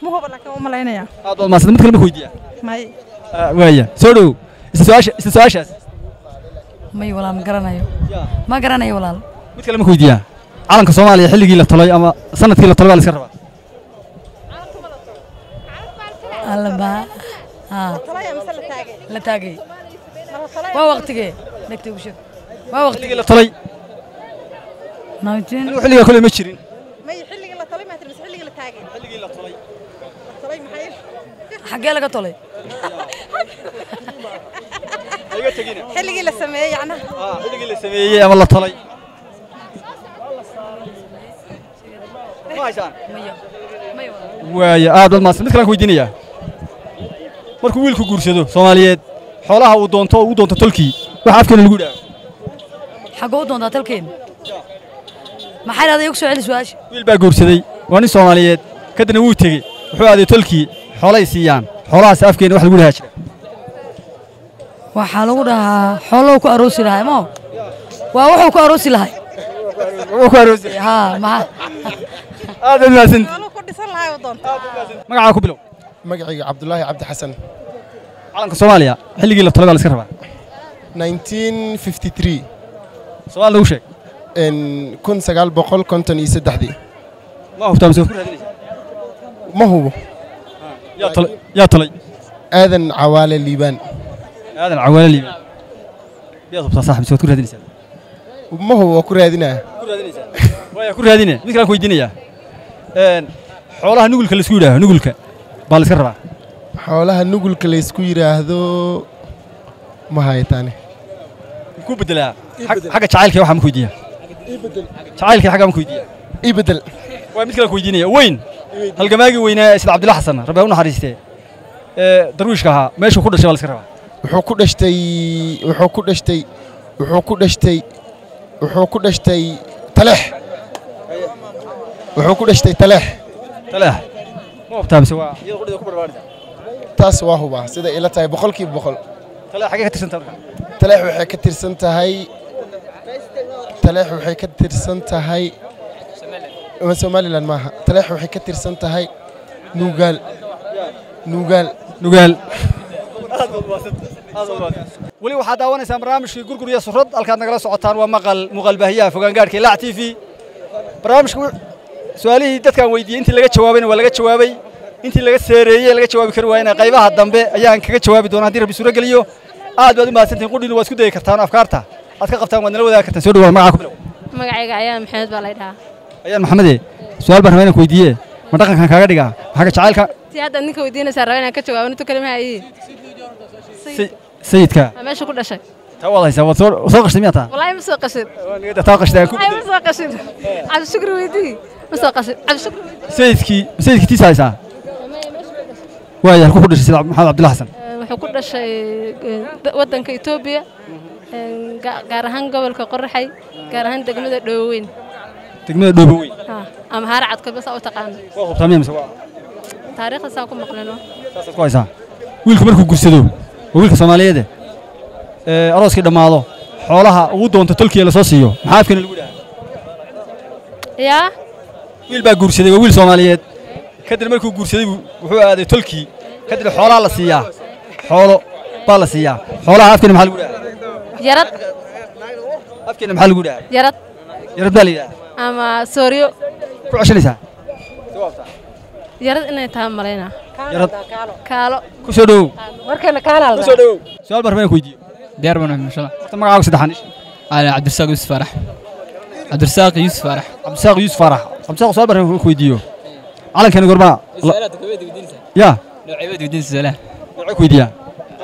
ma hubo laakiin uma leeynaya aad ma mid kale ma weydiiyaa may waaya soo dhow isla su'aashaas may walaal ma garanayo walaal mid kale ma weydiiyaa calanka Soomaaliya xilligii la talay ama sanadkii la talay la iska rabaa alba la taagay waa waqtigee dhagtay u sheeg waa waqtigii la talay ناجين xilliga kale ma jirin may xilliga la talay ma tirmis xilliga la taagay xilliga la talay maxay xagee laga talay ayga tagina xilliga la sameeyay yana xilliga la sameeyay ama la talay ma haysan waaya aad mid kale ku weydiinaya markuu wiilku guursado Soomaaliyeed xoolaha uu doonto tolkii waxa afkana lagu dhaaf xagoo doonta talkeen maxay raad igu soo celis waashi wiil baa guursaday waa nin Soomaaliyeed kadibna wuu tagay wuxuu aaday tolkii xoolay siiyaan xoolahaas afkeena wax lagu dhahaa jira waxa lagu dhahaa xoolo ku aroosi lahay ma waa wuxuu ku aroosi lahay ha ma aad maasan ku dhisan lahay oo doonta magaca ku bilow magacayga Cabdullaahi Cabdi Xasan calanka Soomaaliya xilligii la talay la iska rabaa 1953 Soomaal lagu sheeg in 1953 ma hubtaa soo ku raadinaysa ma hubo yaa talay aadan cawaale liibaan biyaad hubtaa saaxiib soo ku raadinaysa ma hubo ku raadinaa way ku raadinaa mid kale ku weydiinaya xoolaha nugulka la isku yiraahdo nugulka baa la iska rabaa xoolaha nugulka la isku yiraahdo ma haytaane ku bedelaa xaga jacaylka waxa ma ku weydiiyaa jacaylka xaga ma ku weydiiyaa ibedel waa mid kale ku weydiinaya weyn halgamaagi weynaa sida Cabdullaahi Xasan rabbi u naxariistay darwiishka ahaa meesha ku dhashay baa la iska rabaa wuxuu ku dhashtay taleex wuxuu ku dhashtay taleex ma hubtaa mise waa iyada qudhida ku barbaarida taas waa hubaa sida ila tahay 100% taleex xagee ka tirsan tahay taleex waxay ka tirsan tahay Somaliland maaha taleex waxay ka tirsan tahay nuugaal wali waxaad daawanaysaa barnaamijkii gurgur iyo surrad halkaad nagala socotaan waa muuqaal baahiyaha fogaan gaarka Laac TV barnaamijku su'aalihii dadkan weydiiyay intii laga jawaabayna waa laga jawaabay intii laga seereeyay laga jawaabi kari waayna qaybaha dambe ayaan kaga jawaabi doonaa haddii Rabbi suura geliyo aad baad u mahadsantiin qudhiina waa isku dayi kartaan afkaarta aad ka qabtaan waad nala wadaagi kartaan soo dhawaad magaca ku bilow magacayga ayaan maxamed baa la dhahaa ayaan maxamed su'aal baan rabaa inaan ku weydiiye ma dhaqankan kaaga dhigaa xaga jacaylka si hadda ninka weydiinaysa rabaa inaan ka jawaabo inta kale ma hayay sayidka meesha ku dhashay ta wadaysa waad soo qashay miyaa taa wallahi ma soo qashin taa qashay ku ma soo qashin cabdi shukri weydii ma soo qashin cabdi shukri sayidkii tiisa haysaa waaya halku ku dhashay sida maxamed Cabdullaahi Xasan wuxuu ku dhashay wadanka Itoobiya gaar ahaan gobolka Qorraxay gaar ahaan degmada Dhoweyn ama Haracad ka bas oo taqaan waa hubtaa miyaa mise waa taariikhda saa ku maqlano saas ku haysaa wiilku markuu guursado wiilka Soomaaliyeed arooskii dhamaado xoolaha ugu doonto tolkiga la soo siiyo maxaa afkana lagu dhahaa yaa wiil baa guursaday waa wiil Soomaaliyeed kadib markuu guursaday wuxuu aaday tolkii kadib xoolaha la siiyaa xoolo baa la siiyaa xoolaha afkana maxaa lagu dhahaa yarad afkana maxaa lagu dhahaa yarad baa la yiraahdaa ama sooriyo ku ceshanaysaa yarad inay tahay maleena yarad kaalo ku soo dhaw warkana kaala ku soo dhaw su'aal baan rabaa inaan ku weydiiyo diyaar baan ma sha Allah magacaaga saddexan ana Cabdirasaaq Yuusuf Farax Cabdirasaaq Yuusuf Farax su'aal baan rabaa inaan ku weydiiyo calankeena gorma ya nooceed weydiinaysa salaah nooceed ku weydiiyaa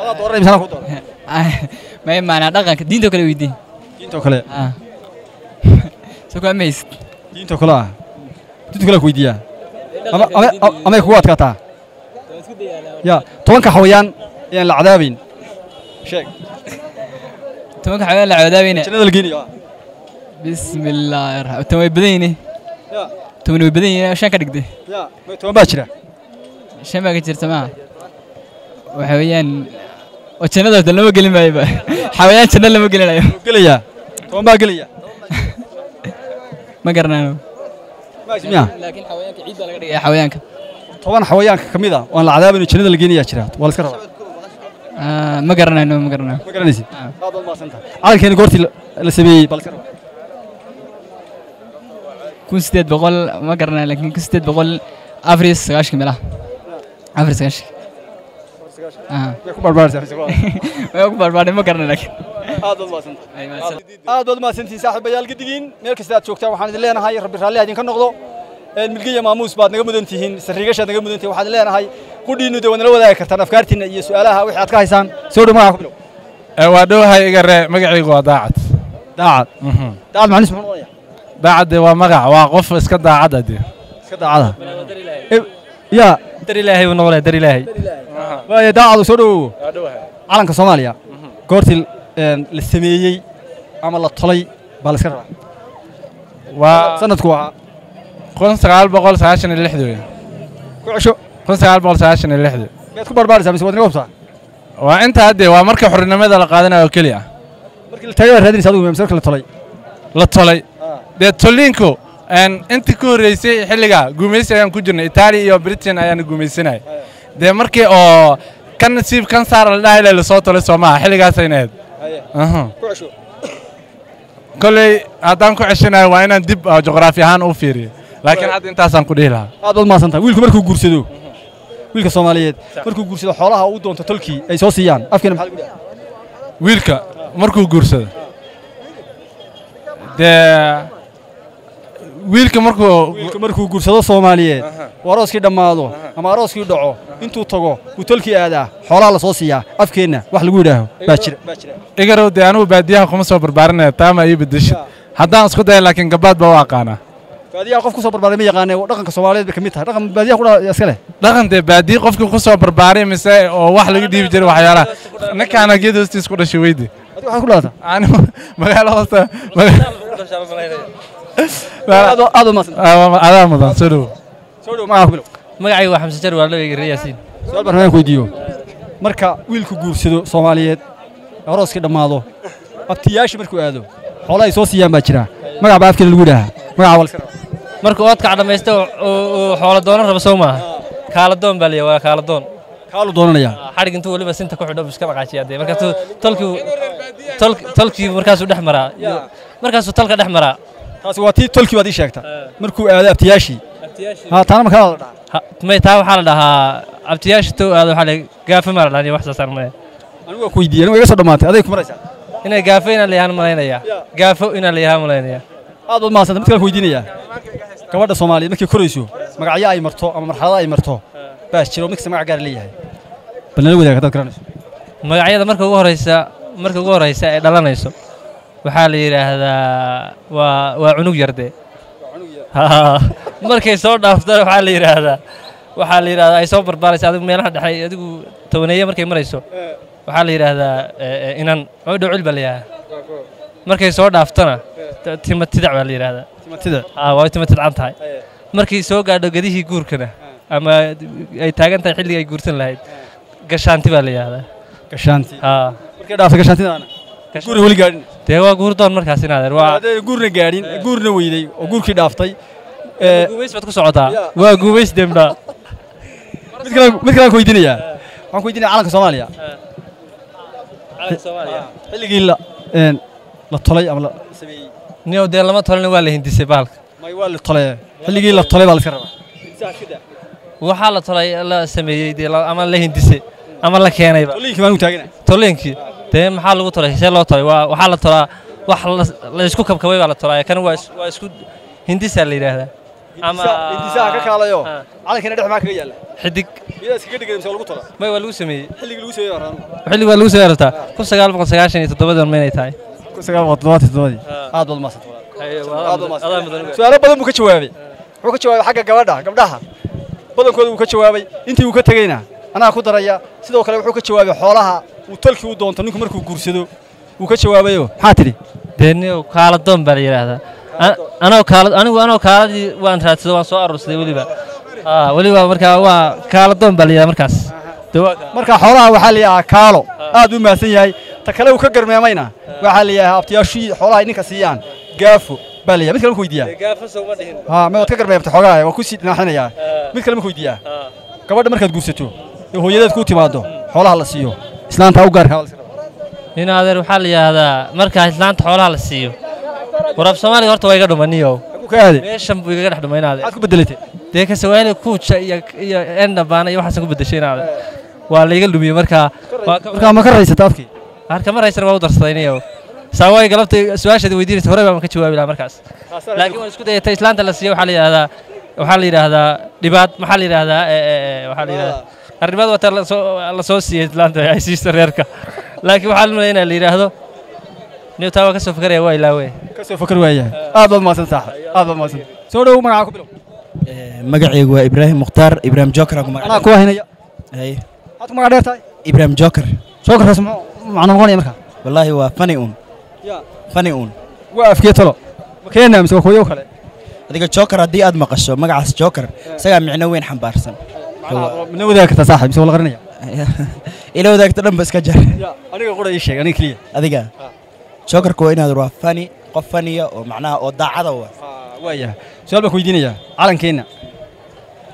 adaa dooranay misana ku dooran ma maana dhaqanka diinta kale weydiin diinta kale soo kaameys diinta kale ku weydiiyaa ama kugu adkaataa ya 10 xawayaan ayaan la cadaabayn sheeg 10 xawayaan la cadaabayna jannada la geeniyo bismillaahir rahmaanir way badayne ya 10 way badayne shan ka dhigday ya 10 baa jira shan baa ka jirta ma waxa weeyaan jannada lama gelin maayo xawayaan jannada lama gelinayo gelaya 10 baa gelaya ma garanayo laakiin xawayaanka ciid baa laga dhigay xawayaanka 10 xawayaanka kamid ah oo la cadaabayn jannada la geeniyaa jira waa la iska rabaa ما قرنا إنه ما قرنا ما قرنيسي هذا ما سنتها على كان قرتي لسبي بالكرة كنت بقول ما قرنا لكن كنت بقول أفريس غاش كمله أفريس غاش يكبر بارز يكبر بارز ما قرنا لكن هذا ما سنتي صاحب بيال قديين ملك استاد شوكتا وحنا لنا هاي ربي رالي هذين كنقضوا الملقية ماموس بعد نقوم بدنتين سريقش نقوم بدنتين وحنا لنا هاي قدينو دون لو ذاك كرتنا أفكارتنا يسألها وحياة كايسان سودو ما أقبله وادو هاي إجر مقعي ضاعت داعت مع نسمع داعت ومقع وقف اسكت داعت دي اسكت داعت يا دري لهي ونقول دري لهي ويا داعت وسودو على كصوماليا قرتي السمية عمل الطلي بالسكرة وسنة كوها كون سقال بقول ساشن اللي حدوي كوشو كون سقال بقول ساشن اللي حدوي بيتكو بربارس بس ودني وبصح وأنت هدي ومركب حرنا ماذا لقادنا وكليا مركب التيار هذي صادق من مسكر الطلي للطلي ده تولينكو أن أنت كون رئيسي حلقة قوميس أيام كوجنا إيطاليا وبريطانيا أيام قوميسنا ده مركب أو كان نسيب كان صار الله إلى الصوت ولا سماع حلقة سيناد كوشو كل هذا كو عشنا وأنا دب جغرافيا هان أوفيري لكن هذا أنت أصلا كديلها هذا ما سنتا ويلكم مركو جورسدو ويلك الصوماليات مركو جورسدو حولها ودون تتلكي أي سوسيان أفكر محل ويلك مركو جورسدو ده ويلك مركو جورسدو صوماليات وراس كده ماضو أما راس كده دعو أنتوا تجوا وتلكي هذا حولها لصوصية أفكرنا واحد يقوله باشر إجروا ده أنا وبعديها خمسة بربارنا تام أي بدش هذا أسكت لكن قبض بواقعنا بادية قف كسر برباري يقاني ورقم كسواليد بكميتها رقم بادية كلها يسكله رقم ده بادية قف كسر برباري مثل واحد يجي يجري وحياله نكأنا جد استيسكودا شويدي كلها أنا مقالة وسط هذا مثلا سودو ما أقبله مقعي واحد مسجر ولا يجري ياسين سؤال برنامج فيديو مركا ويلكو جورسدو صوماليات أراس كده ماضو أبتياش مركو هذا حولا يسوسيان باكرة ما عبا أفكر الجودة ما عوال كرا مركو وقت قاعد ما يستوى وحول الدون رب سوما كالدون بالي ولا كالدون كالدون يا حرق أنتوا ولا بس أنت كحدة بس كم عاشية دي مركز تلكي مركز ودحمرة مركز تلك دحمرة تاسواتي تلكي بدي شاكتا مركو هذا أبتياشي ها تانا مكان ما يتاو حال لها أبتياش تو هذا حال قاف مرة لاني واحد صار معي أنا كويدي أنا ويقصد مات هذا يكمل رجع إنه قافين اللي هان ملاينا يا قافوا إن اللي هان ملاينا هذا ما صدق مثل كويديني يا كوارد الصومالي مكي كوريسو مقعيا أي مرتو أما مرحلة أي مرتو باش تشيلو مكس مقع قال لي هاي بنلو ذاك هذا كرانس مقعيا مركو جوه رئيسة دلنا يسو وحالي هذا وعنق يرده markay soo dhaafto waxa la yiraahdaa ay soo barbaarisay adigu meelaha dhaxay adigu tawneeyo markay marayso waxa la yiraahdaa inaan oo dhacul baliyaa markay soo dhaaftana timatidac baa la yiraahdaa waa timatidac tahay markay soo gaadho gadihii guurkana ama ay taagan tahay xilliga ay guursan lahayd gashaanti baa la yiraahdaa gashaanti markay dhaafto gashaantidaana guur wali gaadhin dee waa guur doon markaas inaadeer waa guurna gaadhin guurna weyday oo guurkii dhaaftay guubays baad ku socotaa waa guubays demba mid kale weydiinaya waxaan weydiinaya calanka Soomaaliya xilligii la tolay ama la sameeyay niyo dee lama tolin waa la hindisay baalka may waa la tolay xilligii la tolay baa la rabaa waxaa la tolay la sameeyay dee ama la hindisay ama la keenay ba tolinkii baan u taaganaa tolinkii dee maxaa lagu tolay see loo tolay waxaa la tolaa wax la isku kabkabay baa la tolay kan waa isku hindisa la yiraahdaa ama hindisaha ka kaalayo calankana dhex ma kaga yaala xidig iyada iskaga dhigay mise lagu tolaa may waa lagu sameeyay xilligii lagu sameeyay waraan xilligii waa lagu sameeyay rabtaa 1997 meelay tahay 1997 aad wad maasad su'aalo badan buu ka jawaabay wuxuu ka jawaabay xagga gabdhaha badankooda uu ka jawaabay intii uu ka tagayna anaa ku daraya sidoo kale wuxuu ka jawaabay xoolaha uu tolkii u doonto ninku markuu guursado uu ka jawaabayo maxaa tiri deeniyo kaala doon baa la yiraahdaa anoo kaaladii waan raadsado waan soo aroorsaday weliba markaa waa kaala doon baa la yiraahdaa markaas marka xoolaha waxaa la yiraahdaa kaalo aad u maasan yahay ta kale uu ka garmeemayna waxaa la yiraahdaa abtiyaashii xoolaha ninka siiyaan gaafo baa la yiraahdaa mid kale ma weydiiyaa gaafo soo ma dhihin ma wad ka garmeeyay xoolaha waa ku sii dhinaxinayaa mid kale ma weydiiyaa gabadha markaad guursato ee hooyadeed ku timaado xoolaha la siiyo islaanta u gaarka in adeer waxaa la yidhaahdaa markaa islaanta xoolaha la siiyo warab Soomaaliga horta waa iga dhumaniyo meeshan buu iga dhex dhumaynaade aad ku bedelatay dee ka sawaali kuuja iyo enda baana iyo waxaas ku bedeshaynaade waa la iga lumiyo markaa ma ka raysata afkii harka ma raysan waa u darsadaynayo saaway galabta su'aashaad weydiinaysa hore baan ka jawaabi lahaa markaas laakiin waan isku dayay islaanta la siiyo waxaa la yiraahdaa dhibaat maxaa la yiraahdaa waxaa la yiraahdaa arrimaad wata la soo siiyay islaanta ay siista reerka laakiin waxaa la maleeyaa in la yiraahdo niyada waa ka soo fakaraya waa ilaawe ka soo fakar waaya aad baad maasan saaxib aad baad maasan soo dhaw magaca ku bilow magacaygu waa Ibrahim Mukhtar Ibrahim Joker ku magaca ana ku haynaya hay aad ku magac dheertahay Ibrahim Joker rasmo macna noqonaya marka wallahi waa funny waa afkee talo makeena mise kooyo kale adiga Joker haddii aad maqasho magacaas Joker isaga micno weyn xambaarsan mina wadaagta saaxib mise wala qarinaya ila wadaagta dhanba iska jar aniga qora ii sheeg aniga kaliya adiga Joker ko inaad waa funny qof funny oo macnaha oo daacada waaya su'aal baan ku weydiinaya calankeena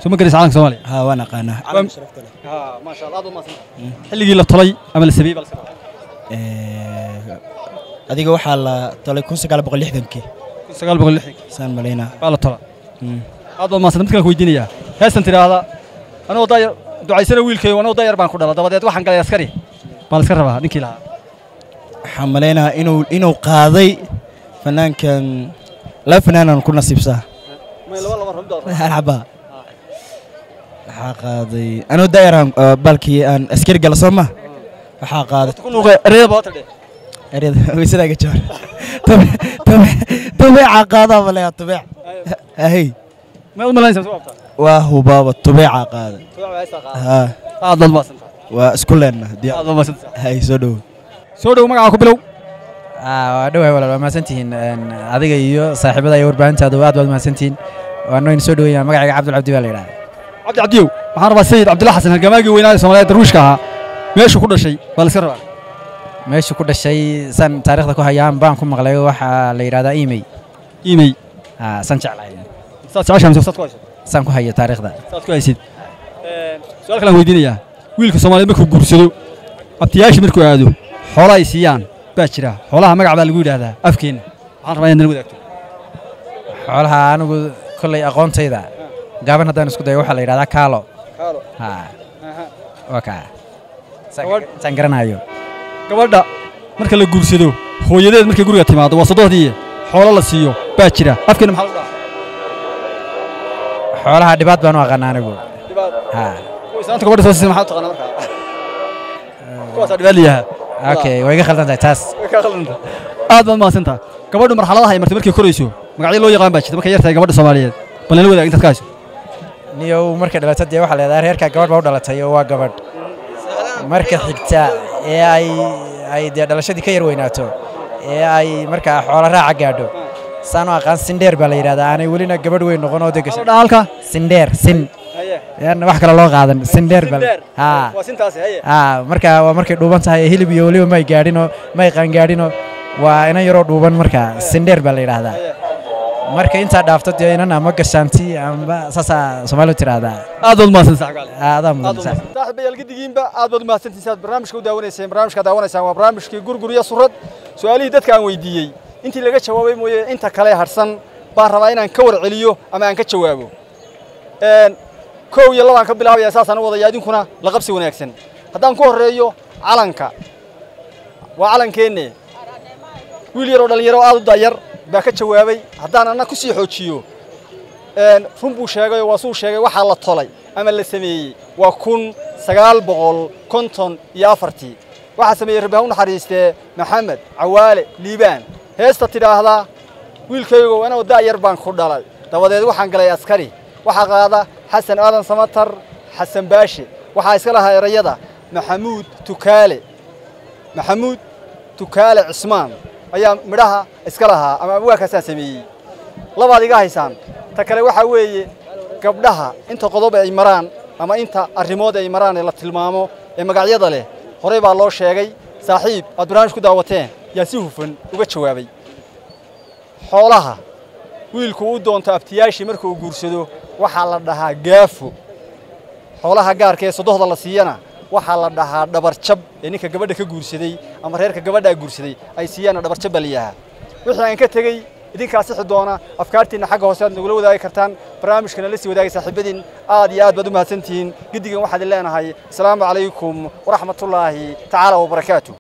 soo ma garis calanka Soomaaliya ha waan aqaanaa calan sharafta leh ha ma sha Allah aad ma san xilligii la tolay ama la sameeyay balse adiga waxaa la tolay 1960kii 1960 saan maleena baa la tola aad ma san midkan ku weydiinaya heesan tiraahda anoo daayar ducaysana wiilkay anoo daayar baan ku dhalay dabadeed waxaan galay askari baan iska rabaa ninkii lahaa waxaan maleynaa inuu qaaday fanaankan la fanaanan ku nasiibsaa marxaba waxaa qaaday anoo daayaraan balkii aan askari gala soo ma waxaa qaaday ku nuuqay ereyada baad tadhe ereyada weysada ga joor tubeeca qaada maleeya tubeec ahay ma u malaynaysaa soo qabtaa waa hubaaba tubeeca qaada ha aad baad maasan waa isku leenna aad baad maasan hay soo dhow magaca ku bilow waa dhawahay walaal waa maasantihiin adiga iyo saaxiibada iyo warbaahintaada aad baad maasantihiin waana in soo dhaweeyaan magacayga Cabdul Cabdi baa la yiraahdaa Cabdi Cabdiyow waxaan rabaa Sayid Cabdullah Xasan halgamaagii weynaa Soomaaliyeed daruushka ahaa meeshu ku dhashay baa la iska rabaa meeshu ku dhashay san taariikhda ku hayaan baan ku maqlay waxa la yiraahdaa Imey san jeclahay saad ku hayso san ku hayo taariikhda saad ku haysid su'aal kale aan weydiinayaa wiilka Soomaaliyeed markuu guursado abtiyaashi markuu aado xoolo ay siiyaan baa jira xoolaha magac baa lagu yiraahdaa afkeena waxaan rabaa inaad wadaagto xoolaha anigu kullay aqoontayda gaaban haddaan isku dayo waxa la yiraahdaa kaalo ha waka san garanayo gabadha marka la guursado hooyadeed markay guriga timaado waa sadoodii xoolo la siiyo baa jira afkeena maxaa lagu dhahaa xoolaha dhibaat baan u aqaan anigu ha islaanta gabadha soo siisay maxaa taqaanaa markaa kuwaas dhibaat liyaha okay way iga khaldan tahay taas aad baad maasantaa gabadhu marxaladaha ay martay markay korayso magacyo loo yaqaan baa jirta markay yartahay gabadha Soomaaliyeed bal la wadaag inta kaas niyow markay dhalatay dee waxa leedahay reerka gabadh baa u dhalatay oo waa gabadh marka xigta ee ay dee dhalashadii ka yar weynaato ee ay marka xoolo raaca gaadho saan aqaan sindeer baa la yiraahdaa aanay welina gabadh weyn noqon oo degashay halka sindeer yaan wax kale loo qaadan sindeer bal ha waa sintaasi haye marka waa markay dhuuban tahay hilib iyo waliba may gaadhino may qaan gaadhino waa ina yaroo dhuuban marka sindeer baa la yiraahdaa marka inta dhaafto dee inana ma gashaanti amba sasa Soomaalidu tiraahdaa aad baad maasan saaxiib aad baad saaxiibayal gidigiinba aad baad maasantiin saad barnaamijka u daawanaysan waa barnaamijkii gurguriya surad su'aalihii dadka aan weydiiyey intii laga jawaabay mooyee inta kale harsan baan rabaa inaan ka war celiyo ama aan ka jawaabo kow iyo laba aan ka bilaabaya saasaan u wadaya idinkuna la qabsi wanaagsan haddaan ku horeeyo calanka waa calankeenne wiil yaroo dhalinyaro aad u daayar baa ka jawaabay haddaan anna ku sii xoojiyo run buu sheegay oo waa suu sheegay waxaa la tolay ama la sameeyey waa 1954 waxaa sameeyey rabbi ha u naxariistee maxamed cawaale liibaan heesta tidhaahdaa wiilkaygo anoo daayar baan ku dhalay dabadeed waxaan galay askari waxaa qaada xasan aadan samatar xasan baashe waxaa iska lahaa erayada maxamuud tukaale cismaan ayaa midhaha iska lahaa ama abwaakaasaan sameeyey labaad iga haysaan ta kale waxaa weeye gabdhaha inta qodob ay maraan ama inta arrimood ay maraan ee la tilmaamo ee magacyada leh horey baa loo sheegay saaxiib aad barnaamij ku daawateen yaa si hufan uga jawaabay xoolaha wiilku u doonto abtiyaashii marka uu guursado waxaa la dhahaa gaafo xoolaha gaarka ee sodohda la siiyana waxaa la dhahaa dhabarjab ee ninka gabadha ka guursaday ama reerka gabadha guursaday ay siiyaan dhabarjab baliyaha wixii aan ka tagay idinkaa sixi doona afkaartiina xagga hoose aad nagula wadaagi kartaan barnaamijkana la sii wadaagay saaxiibadiin aad iyo aad baad u mahadsantihiin gidigan waxaad leenahay assalaamu calaykum waraxmatullaahi tacaala wabarakaatuh